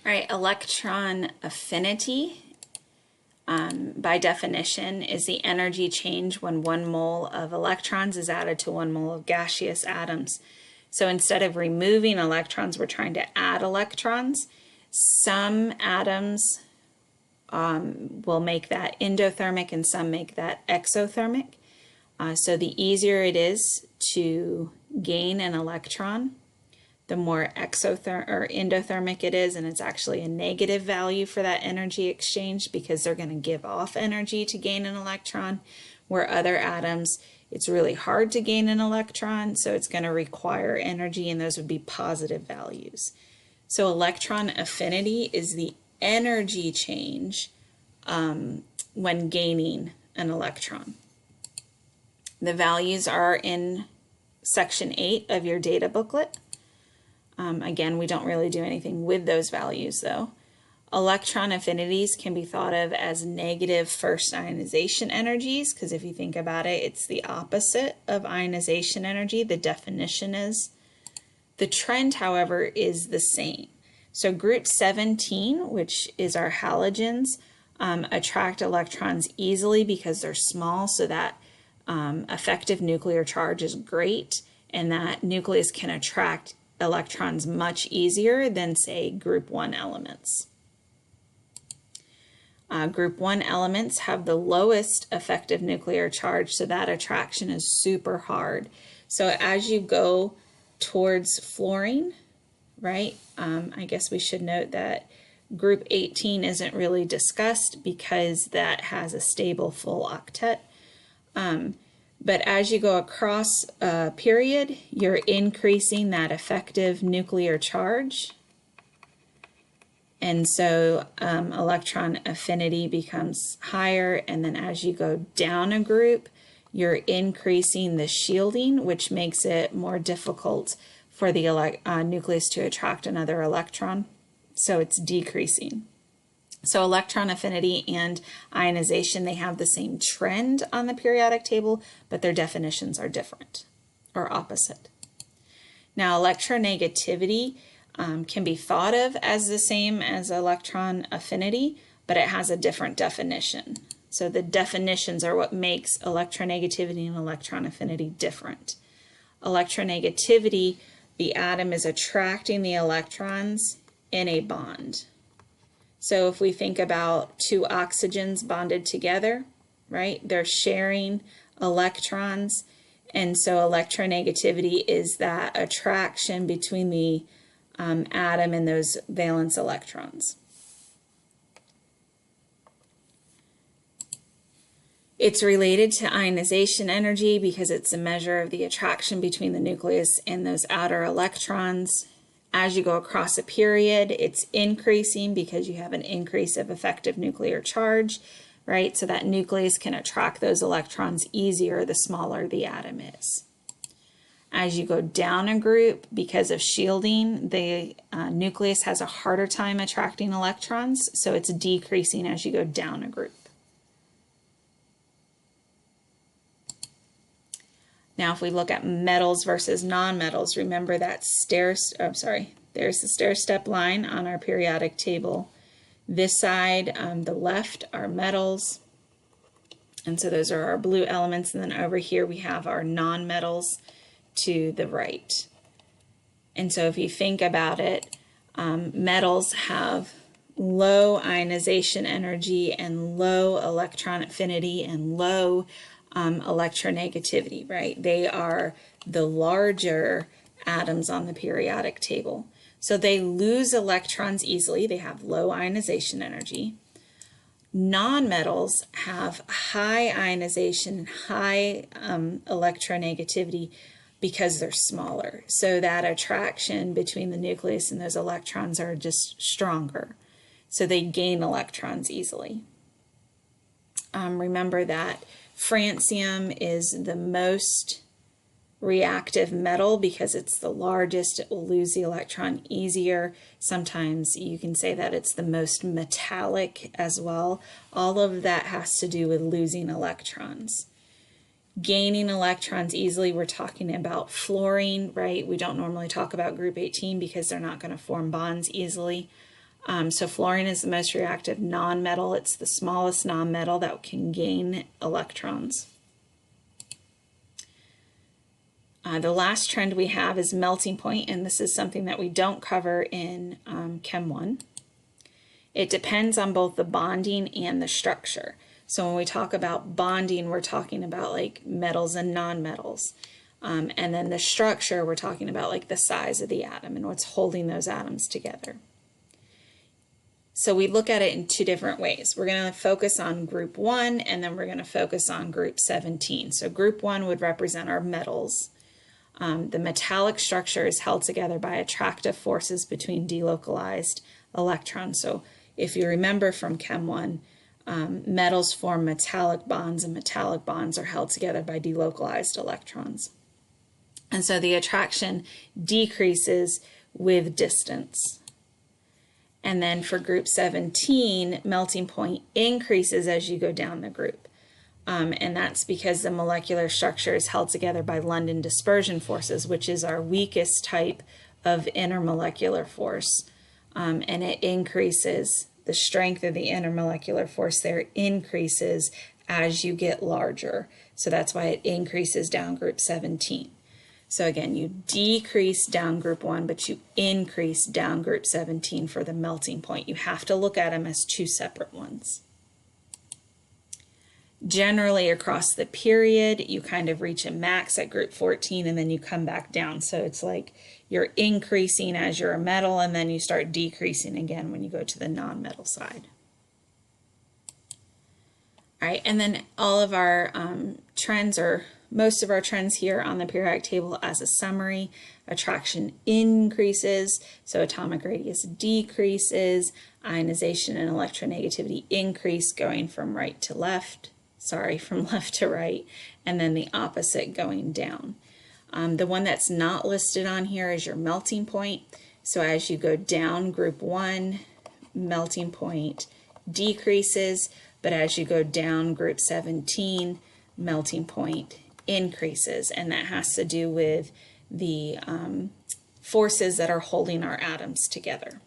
All right, electron affinity, by definition, is the energy change when 1 mole of electrons is added to 1 mole of gaseous atoms. So instead of removing electrons, we're trying to add electrons. Some atoms will make that endothermic and some make that exothermic. So the easier it is to gain an electron, the more endothermic it is, and it's actually a negative value for that energy exchange because they're going to give off energy to gain an electron, where other atoms, it's really hard to gain an electron, so it's going to require energy, and those would be positive values. So electron affinity is the energy change when gaining an electron. The values are in section 8 of your data booklet. Again, we don't really do anything with those values though. Electron affinities can be thought of as negative first ionization energies, because if you think about it, it's the opposite of ionization energy. The definition is. The trend, however, is the same. So group 17, which is our halogens, attract electrons easily because they're small, so that effective nuclear charge is great, and that nucleus can attract electrons much easier than, say, group 1 elements. Group 1 elements have the lowest effective nuclear charge, so that attraction is super hard. So as you go towards fluorine, right, I guess we should note that group 18 isn't really discussed because that has a stable full octet. But as you go across a period, you're increasing that effective nuclear charge. And so electron affinity becomes higher. And then as you go down a group, you're increasing the shielding, which makes it more difficult for the nucleus to attract another electron. So it's decreasing. So electron affinity and ionization, they have the same trend on the periodic table, but their definitions are different or opposite. Now, electronegativity can be thought of as the same as electron affinity, but it has a different definition. So the definitions are what makes electronegativity and electron affinity different. Electronegativity, the atom is attracting the electrons in a bond. So if we think about 2 oxygens bonded together, right, they're sharing electrons, and so electronegativity is that attraction between the atom and those valence electrons. It's related to ionization energy because it's a measure of the attraction between the nucleus and those outer electrons. As you go across a period, it's increasing because you have an increase of effective nuclear charge, right? So that nucleus can attract those electrons easier the smaller the atom is. As you go down a group, because of shielding, the nucleus has a harder time attracting electrons, so it's decreasing as you go down a group. Now, if we look at metals versus nonmetals, remember that there's the stair-step line on our periodic table. This side, the left, are metals, and so those are our blue elements, and then over here we have our nonmetals to the right. And so if you think about it, metals have low ionization energy and low electron affinity and low electronegativity, right? They are the larger atoms on the periodic table. So they lose electrons easily. They have low ionization energy. Nonmetals have high ionization and high electronegativity because they're smaller. So that attraction between the nucleus and those electrons are just stronger. So they gain electrons easily. Remember that francium is the most reactive metal because it's the largest. It will lose the electron easier. Sometimes you can say that it's the most metallic as well. All of that has to do with losing electrons. Gaining electrons easily, we're talking about fluorine, right? We don't normally talk about group 18 because they're not going to form bonds easily. So fluorine is the most reactive nonmetal. It's the smallest nonmetal that can gain electrons. The last trend we have is melting point, and this is something that we don't cover in Chem 1. It depends on both the bonding and the structure. So when we talk about bonding, we're talking about like metals and nonmetals. And then the structure, we're talking about like the size of the atom and what's holding those atoms together. So we look at it in two different ways. We're going to focus on group 1, and then we're going to focus on group 17. So group 1 would represent our metals. The metallic structure is held together by attractive forces between delocalized electrons. So if you remember from Chem 1, metals form metallic bonds, and metallic bonds are held together by delocalized electrons. And so the attraction decreases with distance. And then for group 17, melting point increases as you go down the group. And that's because the molecular structure is held together by London dispersion forces, which is our weakest type of intermolecular force. And it increases, the strength of the intermolecular force there increases as you get larger. So that's why it increases down group 17. So again, you decrease down group 1, but you increase down group 17 for the melting point. You have to look at them as two separate ones. Generally, across the period, you kind of reach a max at group 14, and then you come back down. So it's like you're increasing as you're a metal, and then you start decreasing again when you go to the non-metal side. All right, and then all of our trends, or most of our trends here on the periodic table as a summary: attraction increases, so atomic radius decreases, ionization and electronegativity increase, going from right to left. From left to right, and then the opposite going down. The one that's not listed on here is your melting point. So as you go down group 1, melting point decreases, but as you go down group 17, melting point increases, and that has to do with the forces that are holding our atoms together.